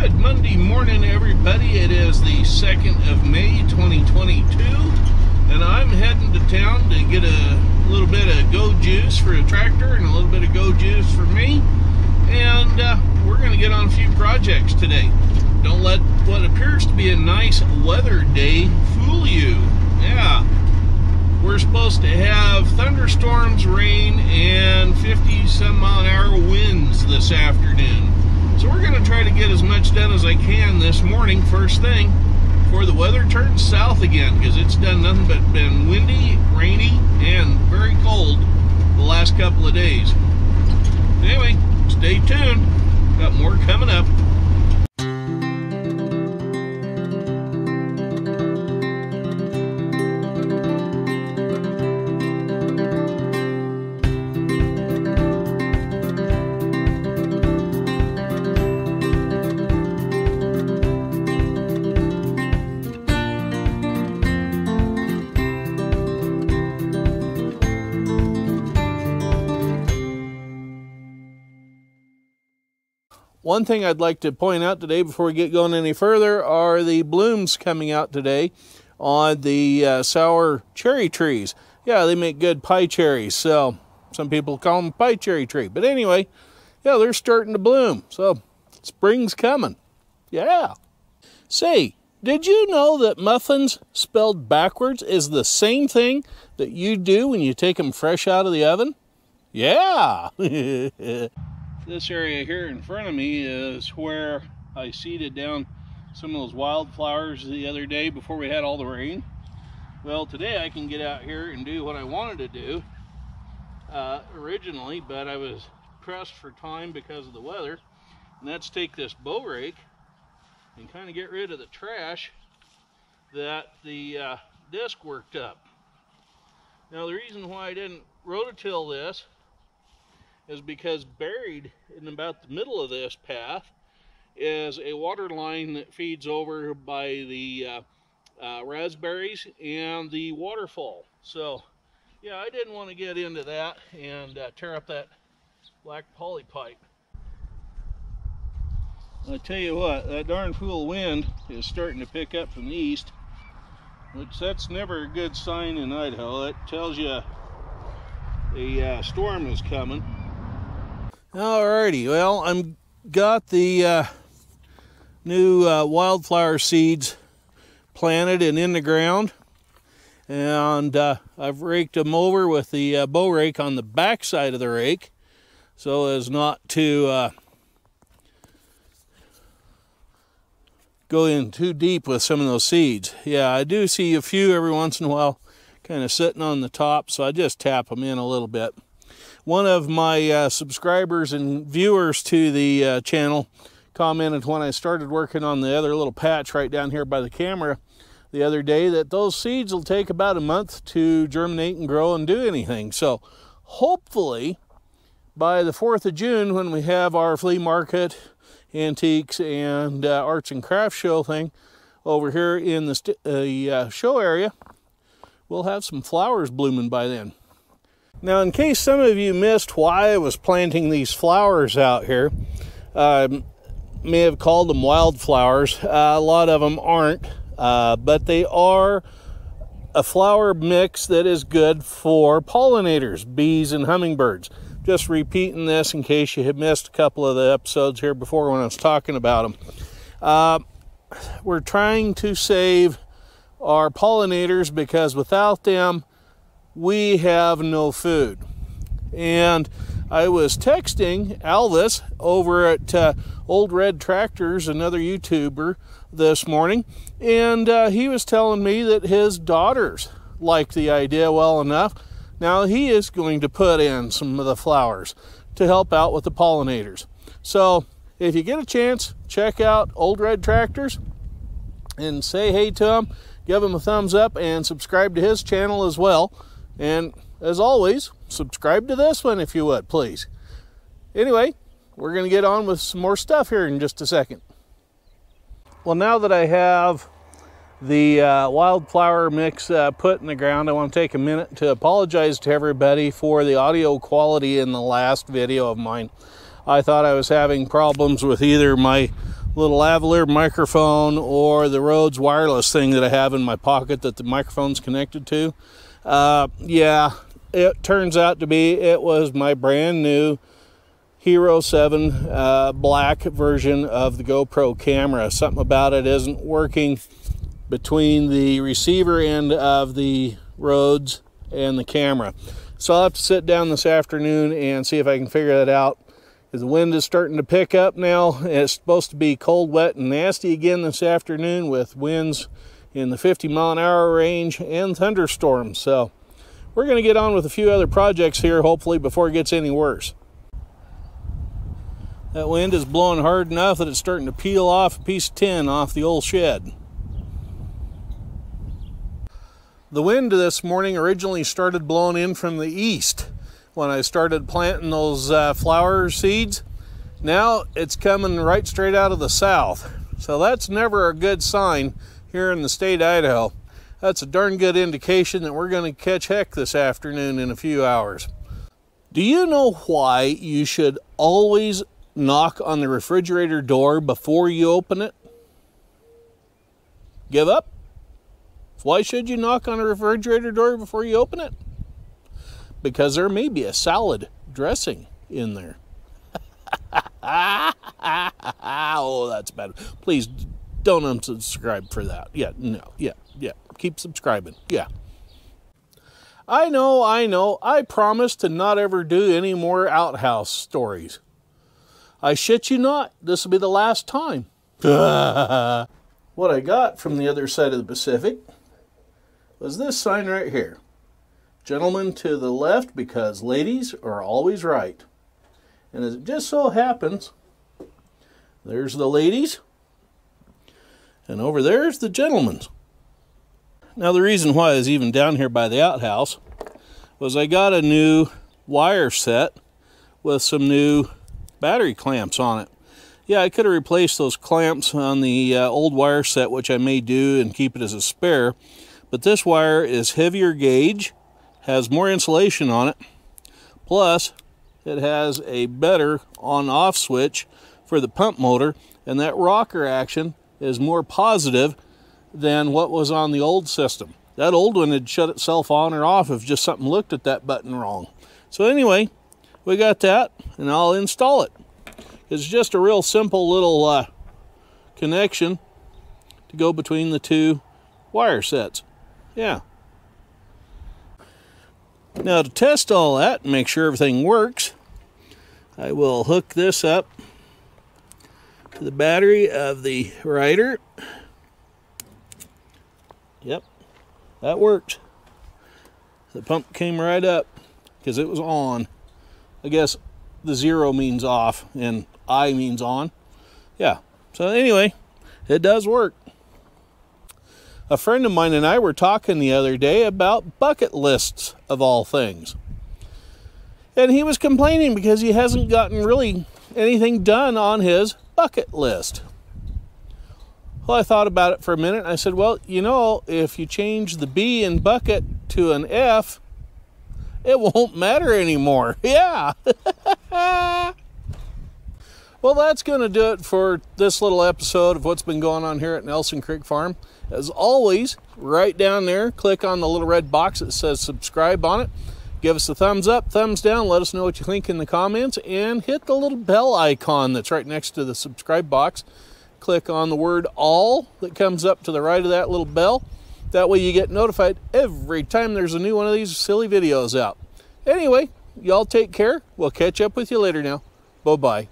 Good Monday morning, everybody. It is the 2nd of May, 2022, and I'm heading to town to get a little bit of go juice for a tractor and a little bit of go juice for me, and we're going to get on a few projects today. Don't let what appears to be a nice weather day fool you. Yeah, we're supposed to have thunderstorms, rain, and 50-some-mile-an-hour winds this afternoon. So we're going to try to get as much done as I can this morning, first thing, before the weather turns south again, because it's done nothing but been windy, rainy, and very cold the last couple of days. Anyway, stay tuned. Got more coming up. One thing I'd like to point out today before we get going any further are the blooms coming out today on the sour cherry trees. Yeah, they make good pie cherries, so some people call them pie cherry tree. But anyway, yeah, they're starting to bloom, so spring's coming. Yeah. Say, did you know that muffins spelled backwards is the same thing that you do when you take them fresh out of the oven? Yeah. This area here in front of me is where I seeded down some of those wildflowers the other day before we had all the rain. Well, today I can get out here and do what I wanted to do originally, but I was pressed for time because of the weather, and that's take this bow rake and kind of get rid of the trash that the disc worked up. Now, the reason why I didn't rototill this is because buried in about the middle of this path is a water line that feeds over by the raspberries and the waterfall. So yeah, I didn't want to get into that and tear up that black poly pipe. I tell you what, that darn fool wind is starting to pick up from the east, which that's never a good sign in Idaho. It tells you a storm is coming. Alrighty, well, I'm got the new wildflower seeds planted and in the ground, and I've raked them over with the bow rake on the back side of the rake so as not to go in too deep with some of those seeds. Yeah, I do see a few every once in a while kind of sitting on the top, so I just tap them in a little bit. One of my subscribers and viewers to the channel commented when I started working on the other little patch right down here by the camera the other day that those seeds will take about a month to germinate and grow and do anything. So hopefully by the 4th of June, when we have our flea market, antiques, and arts and crafts show thing over here in the show area, we'll have some flowers blooming by then. Now, in case some of you missed why I was planting these flowers out here, I may have called them wildflowers. A lot of them aren't, but they are a flower mix that is good for pollinators, bees and hummingbirds. Just repeating this in case you had missed a couple of the episodes here before when I was talking about them. We're trying to save our pollinators because without them, we have no food. And I was texting Alvis over at Old Red Tractors, another YouTuber, this morning, and he was telling me that his daughters like the idea well enough. Now he is going to put in some of the flowers to help out with the pollinators. So if you get a chance, check out Old Red Tractors and say hey to him, give him a thumbs up, and subscribe to his channel as well. And as always, subscribe to this one if you would, please. Anyway, we're going to get on with some more stuff here in just a second. Well, now that I have the wildflower mix put in the ground, I want to take a minute to apologize to everybody for the audio quality in the last video of mine. I thought I was having problems with either my little lavalier microphone or the Rhodes wireless thing that I have in my pocket that the microphone's connected to. Yeah, it turns out to be, it was my brand new Hero 7 black version of the GoPro camera. Something about it isn't working between the receiver end of the Rhodes and the camera. So I'll have to sit down this afternoon and see if I can figure that out. The wind is starting to pick up now. It's supposed to be cold, wet, and nasty again this afternoon with winds in the 50-mile-an-hour range and thunderstorms. So we're going to get on with a few other projects here, hopefully, before it gets any worse. That wind is blowing hard enough that it's starting to peel off a piece of tin off the old shed. The wind this morning originally started blowing in from the east when I started planting those flower seeds. Now it's coming right straight out of the south. So that's never a good sign here in the state of Idaho. That's a darn good indication that we're going to catch heck this afternoon in a few hours. Do you know why you should always knock on the refrigerator door before you open it? Give up? Why should you knock on a refrigerator door before you open it? Because there may be a salad dressing in there. Oh, that's bad. Please don't unsubscribe for that. Yeah, no, yeah. Keep subscribing. Yeah. I know. I promise to not ever do any more outhouse stories. I shit you not. This will be the last time. What I got from the other side of the Pacific was this sign right here. Gentlemen to the left, because ladies are always right. And as it just so happens, there's the ladies, and over there's the gentlemen's. Now the reason why I was even down here by the outhouse was I got a new wire set with some new battery clamps on it. Yeah, I could have replaced those clamps on the old wire set, which I may do and keep it as a spare, but this wire is heavier gauge, has more insulation on it, plus it has a better on-off switch for the pump motor, and that rocker action is more positive than what was on the old system. That old one had shut itself on or off if just something looked at that button wrong. So anyway, we got that, and I'll install it. It's just a real simple little connection to go between the two wire sets. Yeah. Now to test all that and make sure everything works, I will hook this up to the battery of the rider. Yep, that worked. The pump came right up because it was on. I guess the 0 means off and I means on. Yeah, so anyway, it does work. A friend of mine and I were talking the other day about bucket lists of all things. And he was complaining because he hasn't gotten really anything done on his bucket list. Well, I thought about it for a minute. And I said, well, you know, if you change the B in bucket to an F, it won't matter anymore. Yeah. Well, that's going to do it for this little episode of what's been going on here at Nelson Creek Farm. As always, right down there, click on the little red box that says subscribe on it. Give us a thumbs up, thumbs down, let us know what you think in the comments, and hit the little bell icon that's right next to the subscribe box. Click on the word all that comes up to the right of that little bell. That way you get notified every time there's a new one of these silly videos out. Anyway, y'all take care. We'll catch up with you later now. Bye-bye.